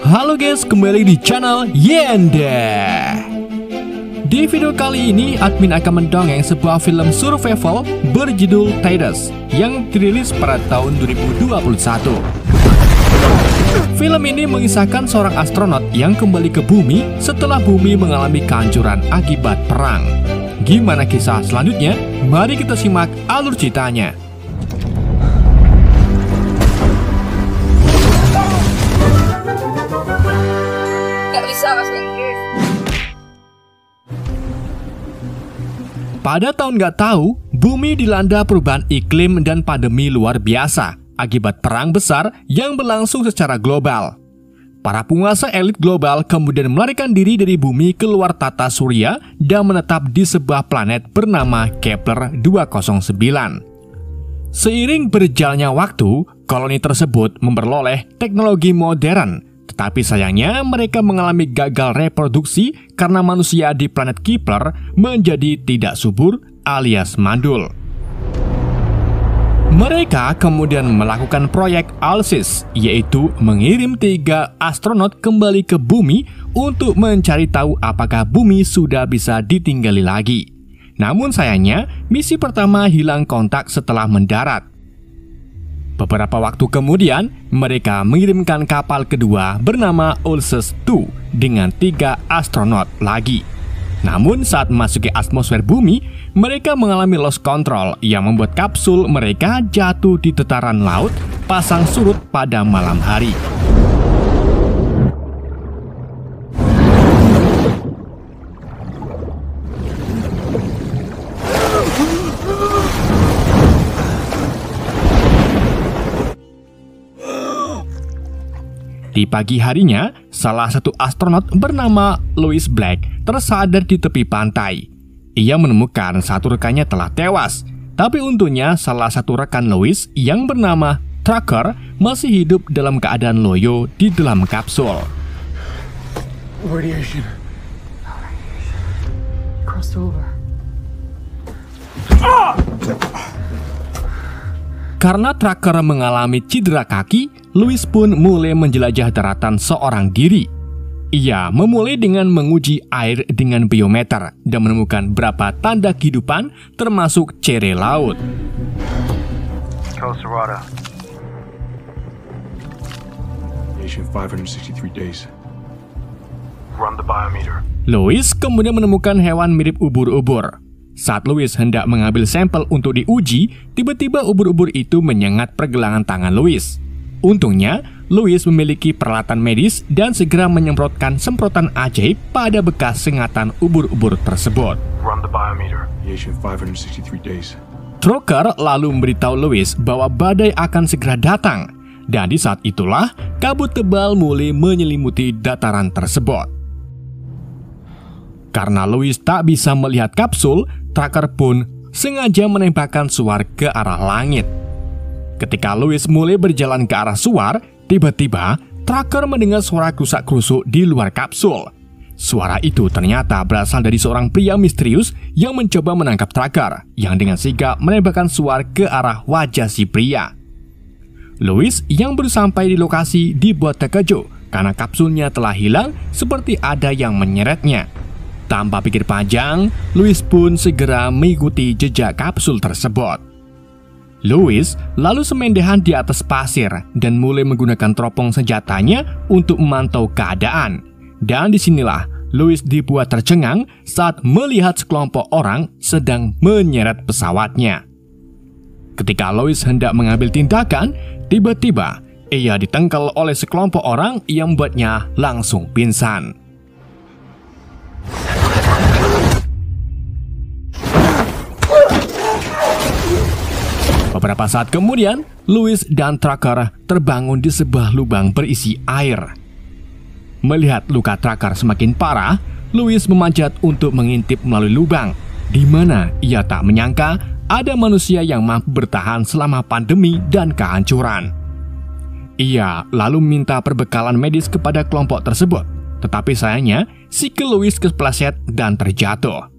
Halo guys, kembali di channel Yenda. Di video kali ini, admin akan mendongeng sebuah film survival berjudul Tidus yang dirilis pada tahun 2021. Film ini mengisahkan seorang astronot yang kembali ke bumi setelah bumi mengalami kehancuran akibat perang. Gimana kisah selanjutnya? Mari kita simak alur ceritanya. Pada tahun nggak tahu, bumi dilanda perubahan iklim dan pandemi luar biasa akibat perang besar yang berlangsung secara global. Para penguasa elit global kemudian melarikan diri dari bumi keluar tata surya dan menetap di sebuah planet bernama Kepler 209. Seiring berjalannya waktu, koloni tersebut memperoleh teknologi modern. Tetapi sayangnya mereka mengalami gagal reproduksi karena manusia di planet Kepler menjadi tidak subur alias mandul. Mereka kemudian melakukan proyek Alsis, yaitu mengirim 3 astronot kembali ke bumi untuk mencari tahu apakah bumi sudah bisa ditinggali lagi. Namun sayangnya, misi pertama hilang kontak setelah mendarat. Beberapa waktu kemudian, mereka mengirimkan kapal kedua bernama Ulysses 2 dengan 3 astronot lagi. Namun saat memasuki atmosfer bumi, mereka mengalami loss control yang membuat kapsul mereka jatuh di dataran laut pasang surut pada malam hari. Di pagi harinya, salah satu astronot bernama Louis Black tersadar di tepi pantai. Ia menemukan satu rekannya telah tewas, tapi untungnya salah satu rekan Louis yang bernama Tracker masih hidup dalam keadaan loyo di dalam kapsul. Radiation. Crossed over. Karena Tracker mengalami cedera kaki, Louis pun mulai menjelajah daratan seorang diri. Ia memulai dengan menguji air dengan biometer dan menemukan beberapa tanda kehidupan termasuk cere laut. Kosorada. 563 days. Run the biometer. Louis kemudian menemukan hewan mirip ubur-ubur. Saat Louis hendak mengambil sampel untuk diuji, tiba-tiba ubur-ubur itu menyengat pergelangan tangan Louis. Untungnya, Louis memiliki peralatan medis dan segera menyemprotkan semprotan ajaib pada bekas sengatan ubur-ubur tersebut. Run the biometer. 563 days. Tracker lalu memberitahu Louis bahwa badai akan segera datang, dan di saat itulah kabut tebal mulai menyelimuti dataran tersebut. Karena Louis tak bisa melihat kapsul, Tracker pun sengaja menembakkan suar ke arah langit. Ketika Louis mulai berjalan ke arah suar, tiba-tiba Tracker mendengar suara krusak-krusuk di luar kapsul. Suara itu ternyata berasal dari seorang pria misterius yang mencoba menangkap Tracker, yang dengan sigap menembakkan suar ke arah wajah si pria. Louis yang baru sampai di lokasi dibuat terkejut karena kapsulnya telah hilang seperti ada yang menyeretnya. Tanpa pikir panjang, Louis pun segera mengikuti jejak kapsul tersebut. Louis lalu semendehan di atas pasir dan mulai menggunakan teropong senjatanya untuk memantau keadaan. Dan disinilah Louis dibuat tercengang saat melihat sekelompok orang sedang menyeret pesawatnya. Ketika Louis hendak mengambil tindakan, tiba-tiba ia ditengkel oleh sekelompok orang yang membuatnya langsung pingsan. Beberapa saat kemudian, Louis dan Tracker terbangun di sebuah lubang berisi air. Melihat luka Tracker semakin parah, Louis memanjat untuk mengintip melalui lubang, di mana ia tak menyangka ada manusia yang mampu bertahan selama pandemi dan kehancuran. Ia lalu meminta perbekalan medis kepada kelompok tersebut, tetapi sayangnya sikil Louis kepleset dan terjatuh.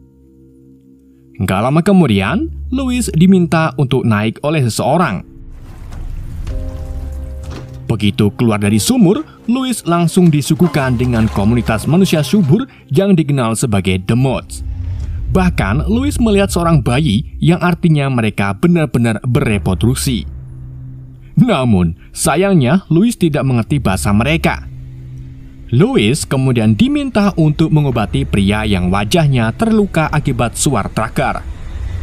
Gak lama kemudian, Louis diminta untuk naik oleh seseorang. Begitu keluar dari sumur, Louis langsung disuguhkan dengan komunitas manusia subur yang dikenal sebagai The Mods. Bahkan, Louis melihat seorang bayi yang artinya mereka benar-benar bereproduksi. Namun, sayangnya Louis tidak mengerti bahasa mereka. Louis kemudian diminta untuk mengobati pria yang wajahnya terluka akibat suar tracker.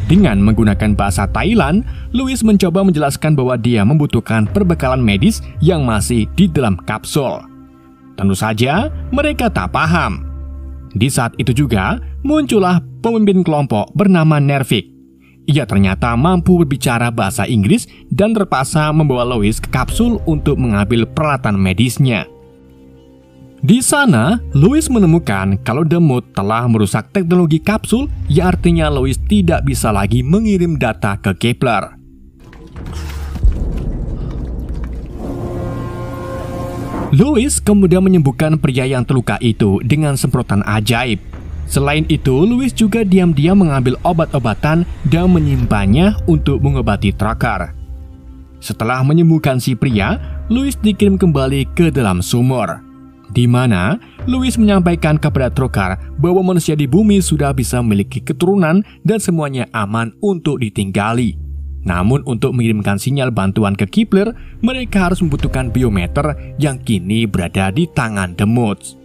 Dengan menggunakan bahasa Thailand, Louis mencoba menjelaskan bahwa dia membutuhkan perbekalan medis yang masih di dalam kapsul. Tentu saja, mereka tak paham. Di saat itu juga, muncullah pemimpin kelompok bernama Nervik. Ia ternyata mampu berbicara bahasa Inggris dan terpaksa membawa Louis ke kapsul untuk mengambil peralatan medisnya. Di sana, Louis menemukan kalau The Mod telah merusak teknologi kapsul, yang artinya Louis tidak bisa lagi mengirim data ke Kepler. Louis kemudian menyembuhkan pria yang terluka itu dengan semprotan ajaib. Selain itu, Louis juga diam-diam mengambil obat-obatan dan menyimpannya untuk mengobati tracker. Setelah menyembuhkan si pria, Louis dikirim kembali ke dalam sumur, di mana Louis menyampaikan kepada Trokar bahwa manusia di bumi sudah bisa memiliki keturunan dan semuanya aman untuk ditinggali. Namun untuk mengirimkan sinyal bantuan ke Kepler, mereka harus membutuhkan biometer yang kini berada di tangan The Mods.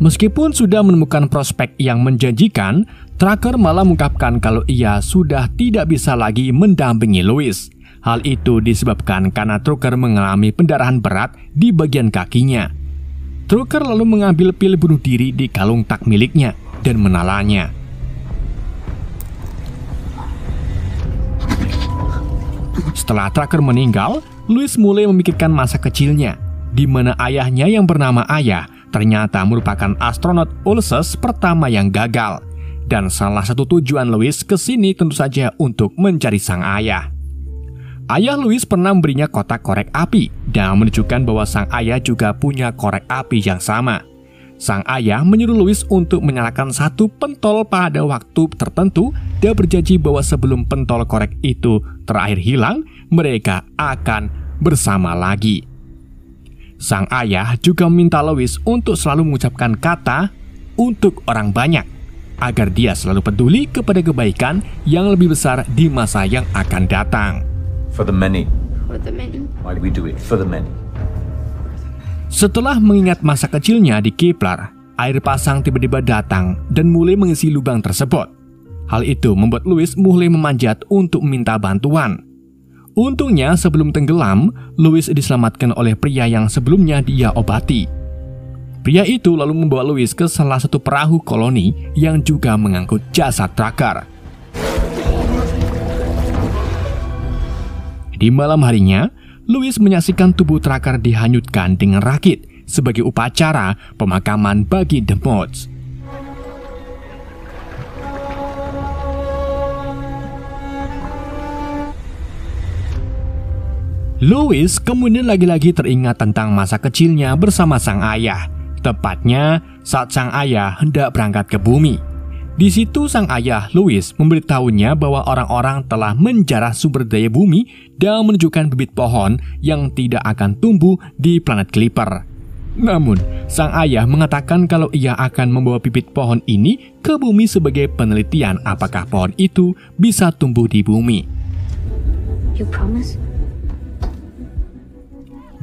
Meskipun sudah menemukan prospek yang menjanjikan, Tracker malah mengungkapkan kalau ia sudah tidak bisa lagi mendampingi Louis. Hal itu disebabkan karena Tracker mengalami pendarahan berat di bagian kakinya. Tracker lalu mengambil pil bunuh diri di kalung tak miliknya dan menalanya. Setelah Tracker meninggal, Louis mulai memikirkan masa kecilnya, di mana ayahnya yang bernama Ayah ternyata merupakan astronot Ulysses pertama yang gagal. Dan salah satu tujuan Louis ke sini tentu saja untuk mencari sang ayah. Ayah Louis pernah memberinya kotak korek api dan menunjukkan bahwa sang ayah juga punya korek api yang sama. Sang ayah menyuruh Louis untuk menyalakan satu pentol pada waktu tertentu dan berjanji bahwa sebelum pentol korek itu terakhir hilang, mereka akan bersama lagi. Sang ayah juga meminta Louis untuk selalu mengucapkan kata untuk orang banyak, agar dia selalu peduli kepada kebaikan yang lebih besar di masa yang akan datang. For the many. For the many. Why do we do it? For the many. Setelah mengingat masa kecilnya di Kepler, air pasang tiba-tiba datang dan mulai mengisi lubang tersebut. Hal itu membuat Louis mulai memanjat untuk meminta bantuan. Untungnya sebelum tenggelam, Louis diselamatkan oleh pria yang sebelumnya dia obati. Pria itu lalu membawa Louis ke salah satu perahu koloni yang juga mengangkut jasad Tracker. Di malam harinya, Louis menyaksikan tubuh Tracker dihanyutkan dengan rakit sebagai upacara pemakaman bagi The Mods. Louis kemudian lagi-lagi teringat tentang masa kecilnya bersama sang ayah, tepatnya saat sang ayah hendak berangkat ke bumi. Di situ sang ayah Louis memberitahunya bahwa orang-orang telah menjarah sumber daya bumi dan menunjukkan bibit pohon yang tidak akan tumbuh di planet Clipper. Namun, sang ayah mengatakan kalau ia akan membawa bibit pohon ini ke bumi sebagai penelitian apakah pohon itu bisa tumbuh di bumi. You promise?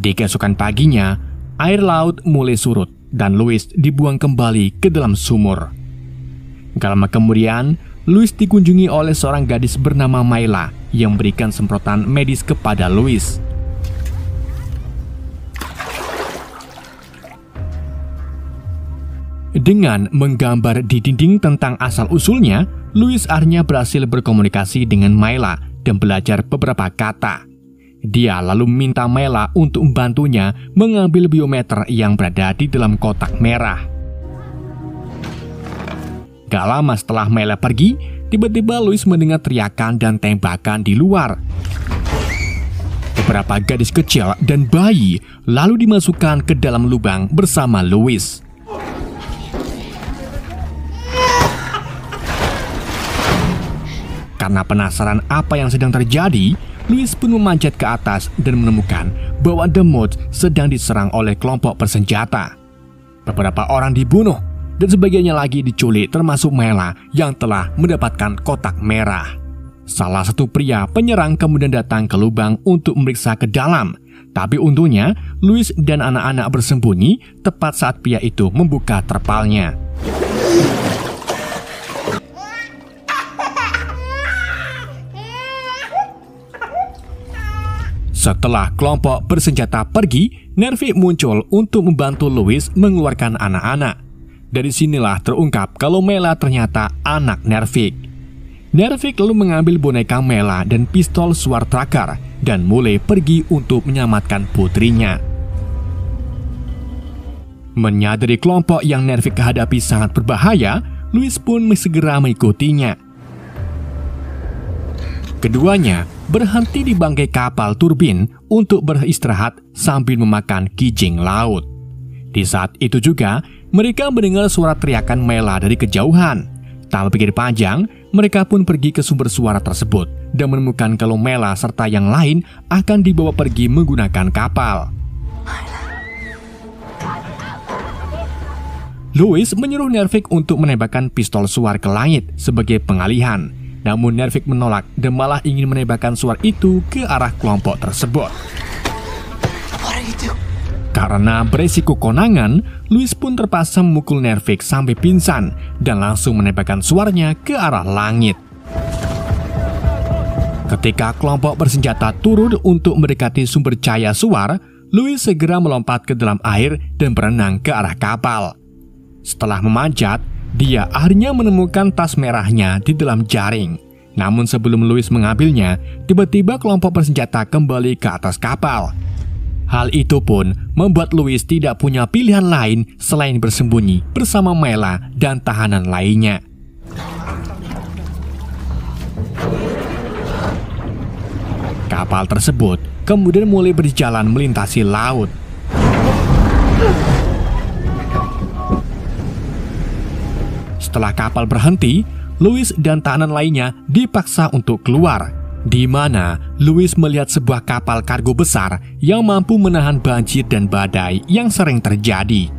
Di keesokan paginya, air laut mulai surut dan Louis dibuang kembali ke dalam sumur. Gak lama kemudian, Louis dikunjungi oleh seorang gadis bernama Mayla yang memberikan semprotan medis kepada Louis. Dengan menggambar di dinding tentang asal-usulnya, Louis akhirnya berhasil berkomunikasi dengan Mayla dan belajar beberapa kata. Dia lalu meminta Mayla untuk membantunya mengambil biometer yang berada di dalam kotak merah. Gak lama setelah Mayla pergi, tiba-tiba Louis mendengar teriakan dan tembakan di luar. Beberapa gadis kecil dan bayi lalu dimasukkan ke dalam lubang bersama Louis. Karena penasaran apa yang sedang terjadi, Louis pun memanjat ke atas dan menemukan bahwa The Mods sedang diserang oleh kelompok bersenjata. Beberapa orang dibunuh dan sebagiannya lagi diculik, termasuk Mela yang telah mendapatkan kotak merah. Salah satu pria penyerang kemudian datang ke lubang untuk memeriksa ke dalam. Tapi untungnya, Louis dan anak-anak bersembunyi tepat saat pria itu membuka terpalnya. Setelah kelompok bersenjata pergi, Nervik muncul untuk membantu Louis mengeluarkan anak-anak. Dari sinilah terungkap kalau Mela ternyata anak Nervik. Nervik lalu mengambil boneka Mela dan pistol suar Tracker dan mulai pergi untuk menyelamatkan putrinya. Menyadari kelompok yang Nervik hadapi sangat berbahaya, Louis pun segera mengikutinya. Keduanya berhenti di bangkai kapal turbin untuk beristirahat sambil memakan kijing laut. Di saat itu juga, mereka mendengar suara teriakan Mela dari kejauhan. Tak berpikir panjang, mereka pun pergi ke sumber suara tersebut dan menemukan kalau Mela serta yang lain akan dibawa pergi menggunakan kapal. Louis menyuruh Nervik untuk menembakkan pistol suar ke langit sebagai pengalihan. Namun Nervik menolak dan malah ingin menembakkan suar itu ke arah kelompok tersebut. Karena beresiko konangan, Louis pun terpaksa memukul Nervik sampai pingsan dan langsung menembakkan suarnya ke arah langit. Ketika kelompok bersenjata turun untuk mendekati sumber cahaya suar, Louis segera melompat ke dalam air dan berenang ke arah kapal. Setelah memanjat, dia akhirnya menemukan tas merahnya di dalam jaring. Namun sebelum Louis mengambilnya, tiba-tiba kelompok bersenjata kembali ke atas kapal. Hal itu pun membuat Louis tidak punya pilihan lain selain bersembunyi bersama Mela dan tahanan lainnya. Kapal tersebut kemudian mulai berjalan melintasi laut. Setelah kapal berhenti, Louis dan tahanan lainnya dipaksa untuk keluar, di mana Louis melihat sebuah kapal kargo besar yang mampu menahan banjir dan badai yang sering terjadi.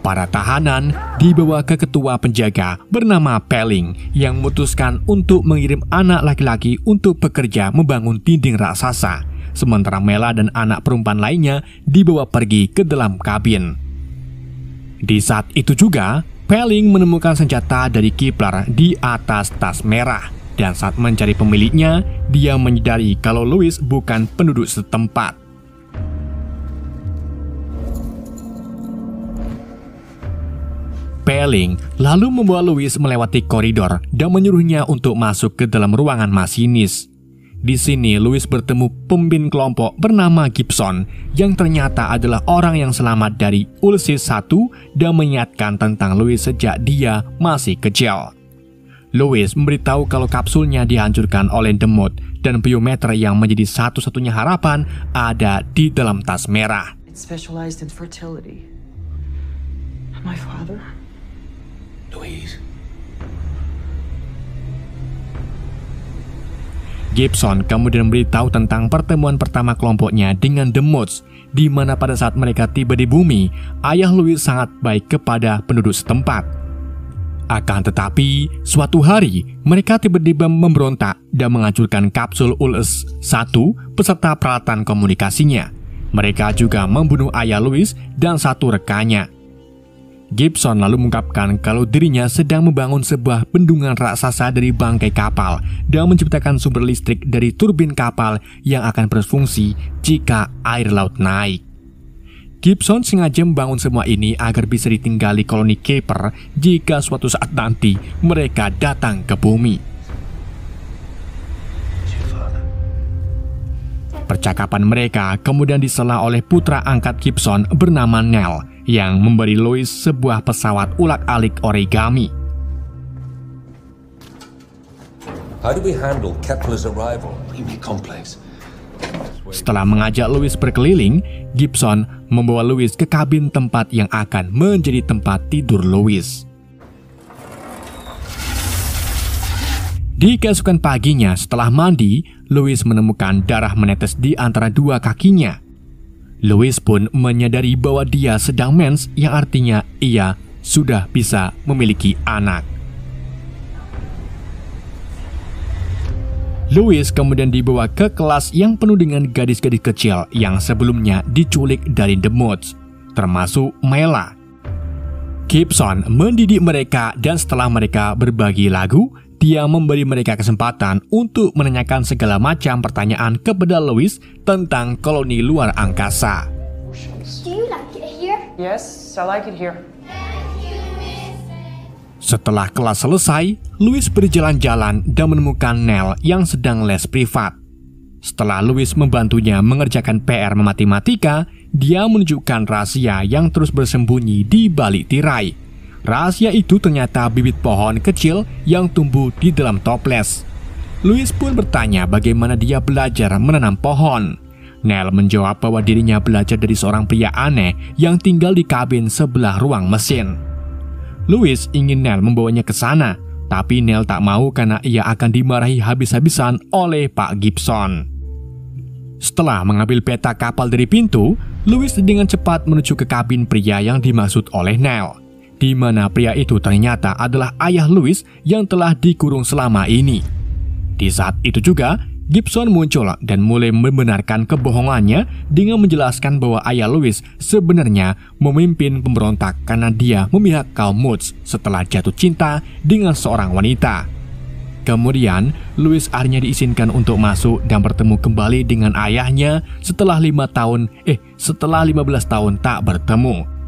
Para tahanan dibawa ke ketua penjaga bernama Pelling yang memutuskan untuk mengirim anak laki-laki untuk bekerja membangun dinding raksasa, sementara Mela dan anak perempuan lainnya dibawa pergi ke dalam kabin. Di saat itu juga, Pelling menemukan senjata dari Kepler di atas tas merah, dan saat mencari pemiliknya, dia menyadari kalau Louis bukan penduduk setempat. Pelling lalu membawa Louis melewati koridor dan menyuruhnya untuk masuk ke dalam ruangan masinis. Di sini Louis bertemu pemimpin kelompok bernama Gibson yang ternyata adalah orang yang selamat dari Ulysses 1 dan mengingatkan tentang Louis sejak dia masih kecil. Louis memberitahu kalau kapsulnya dihancurkan oleh The Mod dan biometer yang menjadi satu-satunya harapan ada di dalam tas merah. It specialized in fertility. My father? Louise. Gibson kemudian memberitahu tentang pertemuan pertama kelompoknya dengan The Mods, di mana pada saat mereka tiba di bumi, ayah Louis sangat baik kepada penduduk setempat. Akan tetapi, suatu hari mereka tiba-tiba memberontak dan menghancurkan kapsul Ulysses 1 beserta peralatan komunikasinya. Mereka juga membunuh ayah Louis dan satu rekannya. Gibson lalu mengungkapkan kalau dirinya sedang membangun sebuah bendungan raksasa dari bangkai kapal dan menciptakan sumber listrik dari turbin kapal yang akan berfungsi jika air laut naik. Gibson sengaja membangun semua ini agar bisa ditinggali koloni Kepler jika suatu saat nanti mereka datang ke bumi. Percakapan mereka kemudian disela oleh putra angkat Gibson bernama Nell yang memberi Louis sebuah pesawat ulak-alik origami. How do we handle Kepler's arrival? We make complex. Setelah mengajak Louis berkeliling, Gibson membawa Louis ke kabin tempat yang akan menjadi tempat tidur Louis. Di keesokan paginya setelah mandi, Louis menemukan darah menetes di antara dua kakinya. Louis pun menyadari bahwa dia sedang mens, yang artinya ia sudah bisa memiliki anak. Louis kemudian dibawa ke kelas yang penuh dengan gadis-gadis kecil yang sebelumnya diculik dari The Moods, termasuk Mela. Gibson mendidik mereka dan setelah mereka berbagi lagu, dia memberi mereka kesempatan untuk menanyakan segala macam pertanyaan kepada Louis tentang koloni luar angkasa. Do you like it here? Yes, I like it here. Setelah kelas selesai, Louis berjalan-jalan dan menemukan Nell yang sedang les privat. Setelah Louis membantunya mengerjakan PR matematika, dia menunjukkan rahasia yang terus bersembunyi di balik tirai. Rahasia itu ternyata bibit pohon kecil yang tumbuh di dalam toples. Louis pun bertanya bagaimana dia belajar menanam pohon. Nell menjawab bahwa dirinya belajar dari seorang pria aneh yang tinggal di kabin sebelah ruang mesin. Louis ingin Nell membawanya ke sana, tapi Nell tak mau karena ia akan dimarahi habis-habisan oleh Pak Gibson. Setelah mengambil peta kapal dari pintu, Louis dengan cepat menuju ke kabin pria yang dimaksud oleh Nell, di mana pria itu ternyata adalah ayah Louis yang telah dikurung selama ini. Di saat itu juga, Gibson muncul dan mulai membenarkan kebohongannya dengan menjelaskan bahwa ayah Louis sebenarnya memimpin pemberontak karena dia memihak kaum Moods setelah jatuh cinta dengan seorang wanita. Kemudian, Louis akhirnya diizinkan untuk masuk dan bertemu kembali dengan ayahnya setelah 15 tahun tak bertemu.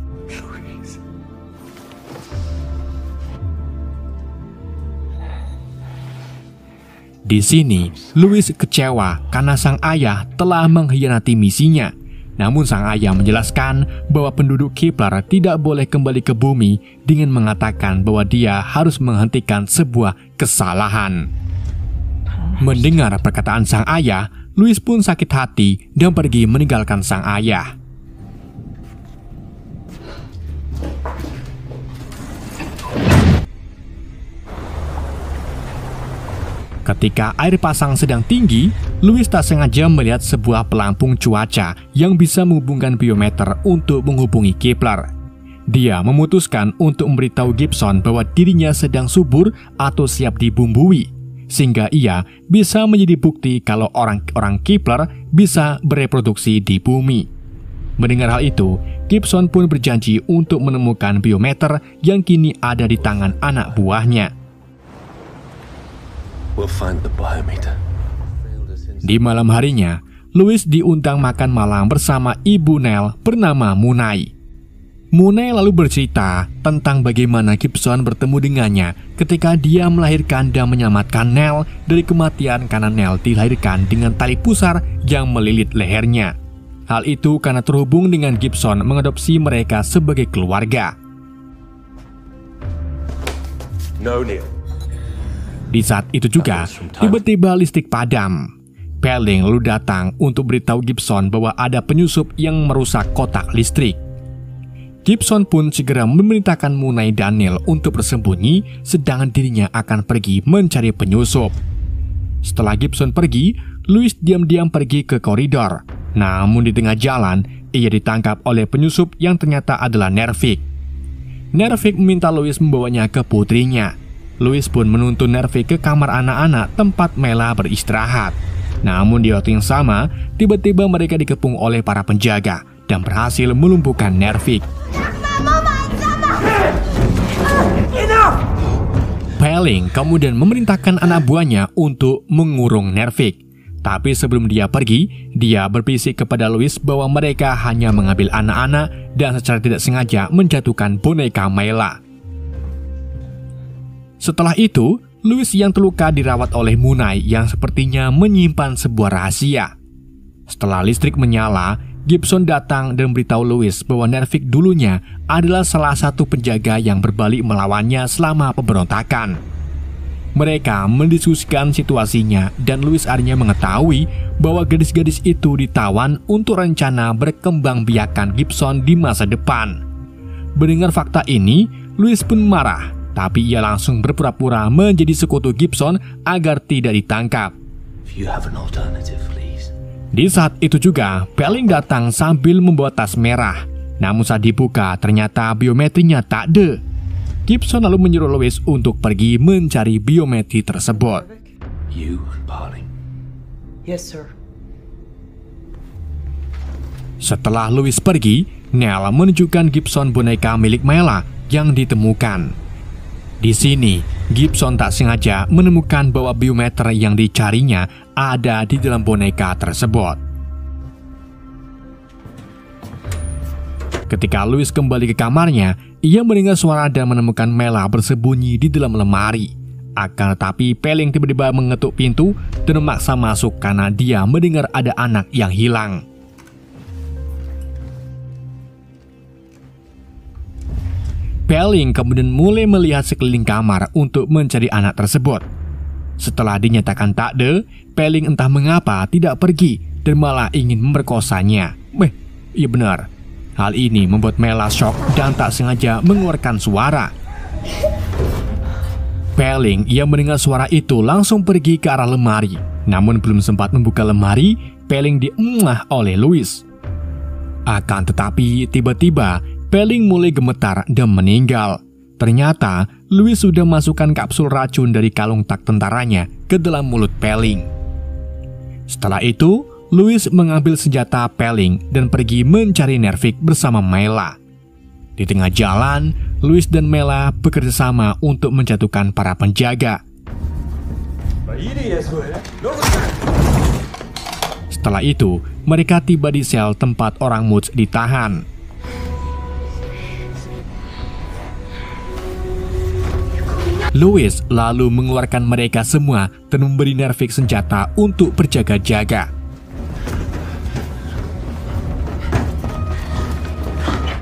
Di sini, Louis kecewa karena sang ayah telah mengkhianati misinya. Namun sang ayah menjelaskan bahwa penduduk Kepler tidak boleh kembali ke bumi dengan mengatakan bahwa dia harus menghentikan sebuah kesalahan. Mendengar perkataan sang ayah, Louis pun sakit hati dan pergi meninggalkan sang ayah. Ketika air pasang sedang tinggi, Louis tak sengaja melihat sebuah pelampung cuaca yang bisa menghubungkan biometer untuk menghubungi Kepler. Dia memutuskan untuk memberitahu Gibson bahwa dirinya sedang subur atau siap dibumbui, sehingga ia bisa menjadi bukti kalau orang-orang Kepler bisa bereproduksi di bumi. Mendengar hal itu, Gibson pun berjanji untuk menemukan biometer yang kini ada di tangan anak buahnya. We'll find the biometer. Di malam harinya, Louis diundang makan malam bersama ibu Nell bernama Munay. Munay lalu bercerita tentang bagaimana Gibson bertemu dengannya ketika dia melahirkan dan menyelamatkan Nell dari kematian karena Nell dilahirkan dengan tali pusar yang melilit lehernya. Hal itu karena terhubung dengan Gibson mengadopsi mereka sebagai keluarga. No, Neil. Di saat itu juga, tiba-tiba listrik padam. Pelling lalu datang untuk beritahu Gibson bahwa ada penyusup yang merusak kotak listrik. Gibson pun segera memerintahkan Munay dan Neil untuk bersembunyi, sedangkan dirinya akan pergi mencari penyusup. Setelah Gibson pergi, Louis diam-diam pergi ke koridor. Namun di tengah jalan, ia ditangkap oleh penyusup yang ternyata adalah Nervik. Nervik meminta Louis membawanya ke putrinya. Louis pun menuntun Nervik ke kamar anak-anak tempat Mela beristirahat. Namun di waktu yang sama, tiba-tiba mereka dikepung oleh para penjaga dan berhasil melumpuhkan Nervik. Pelling kemudian memerintahkan anak buahnya untuk mengurung Nervik. Tapi sebelum dia pergi, dia berbisik kepada Louis bahwa mereka hanya mengambil anak-anak dan secara tidak sengaja menjatuhkan boneka Mela. Setelah itu, Louis yang terluka dirawat oleh Munay yang sepertinya menyimpan sebuah rahasia. Setelah listrik menyala, Gibson datang dan memberitahu Louis bahwa Nervik dulunya adalah salah satu penjaga yang berbalik melawannya selama pemberontakan. Mereka mendiskusikan situasinya dan Louis akhirnya mengetahui bahwa gadis-gadis itu ditawan untuk rencana berkembangbiakan Gibson di masa depan. Mendengar fakta ini, Louis pun marah, tapi ia langsung berpura-pura menjadi sekutu Gibson agar tidak ditangkap. If you have an alternative, please. Di saat itu juga, Pelling datang sambil membawa tas merah. Namun saat dibuka, ternyata biometrinya tak ada. Gibson lalu menyuruh Louis untuk pergi mencari biometri tersebut. You and Parling. Yes, sir. Setelah Louis pergi, Nell menunjukkan Gibson boneka milik Mela yang ditemukan. Di sini, Gibson tak sengaja menemukan bahwa biometri yang dicarinya ada di dalam boneka tersebut. Ketika Louis kembali ke kamarnya, ia mendengar suara dan menemukan Mela bersembunyi di dalam lemari. Akan tetapi Pelling tiba-tiba mengetuk pintu dan memaksa masuk karena dia mendengar ada anak yang hilang. Pelling kemudian mulai melihat sekeliling kamar untuk mencari anak tersebut. Setelah dinyatakan tak ada, Pelling entah mengapa tidak pergi dan malah ingin memerkosanya. Iya benar. Hal ini membuat Mela shock dan tak sengaja mengeluarkan suara. Pelling ia mendengar suara itu langsung pergi ke arah lemari. Namun belum sempat membuka lemari, Pelling diemah oleh Louis. Akan tetapi tiba-tiba Pelling mulai gemetar dan meninggal. Ternyata Louis sudah masukkan kapsul racun dari kalung tak tentaranya ke dalam mulut Pelling. Setelah itu, Louis mengambil senjata Pelling dan pergi mencari Nervik bersama Mela. Di tengah jalan, Louis dan Mela bekerja sama untuk menjatuhkan para penjaga. Setelah itu, mereka tiba di sel tempat orang Mutz ditahan. Louis lalu mengeluarkan mereka semua dan memberi Nervik senjata untuk berjaga-jaga.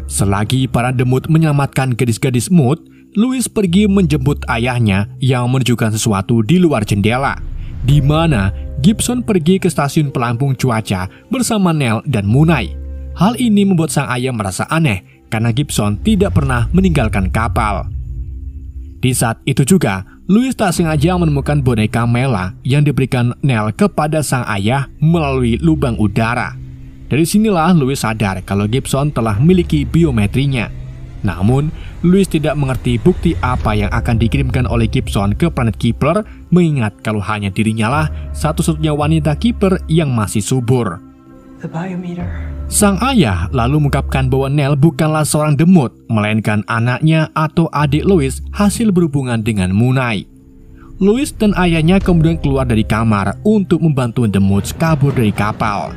Selagi para demut menyelamatkan gadis-gadis Mut, Louis pergi menjemput ayahnya yang menunjukkan sesuatu di luar jendela, di mana Gibson pergi ke stasiun pelampung cuaca bersama Nell dan Munai. Hal ini membuat sang ayah merasa aneh karena Gibson tidak pernah meninggalkan kapal. Di saat itu juga, Louis tak sengaja menemukan boneka Mela yang diberikan Nell kepada sang ayah melalui lubang udara. Dari sinilah Louis sadar kalau Gibson telah memiliki biometrinya. Namun, Louis tidak mengerti bukti apa yang akan dikirimkan oleh Gibson ke planet Keeper, mengingat kalau hanya dirinya lah satu-satunya wanita Keeper yang masih subur. The biometer. Sang ayah lalu mengungkapkan bahwa Nell bukanlah seorang demut, melainkan anaknya atau adik Louis hasil berhubungan dengan Munai. Louis dan ayahnya kemudian keluar dari kamar untuk membantu demut kabur dari kapal.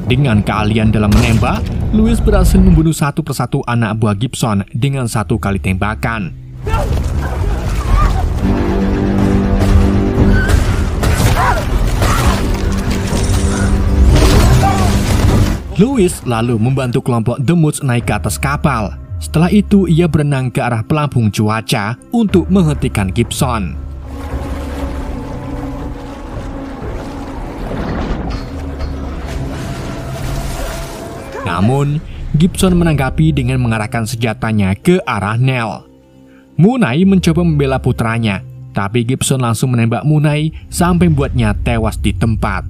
Dengan keahlian dalam menembak, Louis berhasil membunuh satu persatu anak buah Gibson dengan satu kali tembakan. Louis lalu membantu kelompok The Mutz naik ke atas kapal. Setelah itu, ia berenang ke arah pelampung cuaca untuk menghentikan Gibson. Namun, Gibson menanggapi dengan mengarahkan senjatanya ke arah Nell. Munai mencoba membela putranya, tapi Gibson langsung menembak Munai sampai membuatnya tewas di tempat.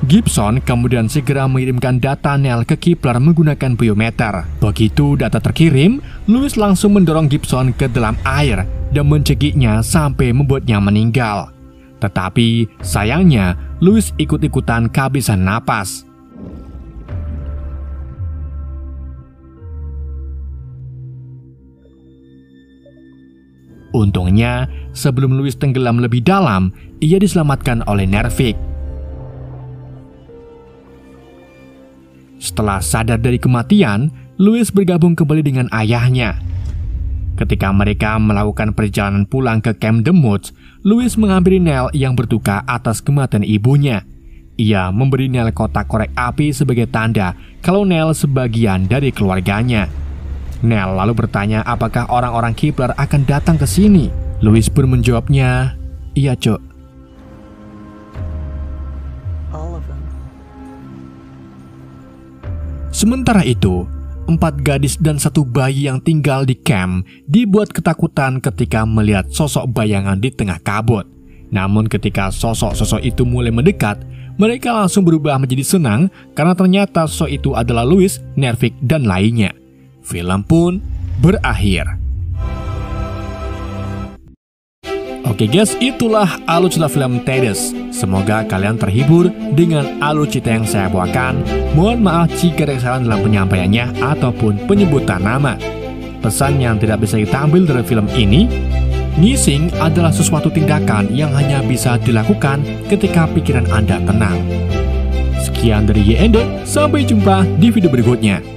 Gibson kemudian segera mengirimkan data Nell ke Keeper menggunakan biometer. Begitu data terkirim, Louis langsung mendorong Gibson ke dalam air dan mencekiknya sampai membuatnya meninggal. Tetapi sayangnya, Louis ikut-ikutan kehabisan napas. Untungnya, sebelum Louis tenggelam lebih dalam, ia diselamatkan oleh Nervik. Setelah sadar dari kematian, Louis bergabung kembali dengan ayahnya. Ketika mereka melakukan perjalanan pulang ke Camp The Mutz, Louis menghampiri Nell yang berduka atas kematian ibunya. Ia memberi Nell kotak korek api sebagai tanda kalau Nell sebagian dari keluarganya. Nell lalu bertanya apakah orang-orang Kepler akan datang ke sini. Louis pun menjawabnya, "Iya, Cok." All of them. Sementara itu, 4 gadis dan 1 bayi yang tinggal di camp dibuat ketakutan ketika melihat sosok bayangan di tengah kabut. Namun ketika sosok-sosok itu mulai mendekat, mereka langsung berubah menjadi senang karena ternyata sosok itu adalah Louis, Nervik, dan lainnya. Film pun berakhir. Oke guys, itulah alur cerita film Tedes. Semoga kalian terhibur dengan alur cerita yang saya bawakan. Mohon maaf jika ada kesalahan dalam penyampaiannya ataupun penyebutan nama. Pesan yang tidak bisa kita ambil dari film ini, ngising adalah sesuatu tindakan yang hanya bisa dilakukan ketika pikiran Anda tenang. Sekian dari YND, sampai jumpa di video berikutnya.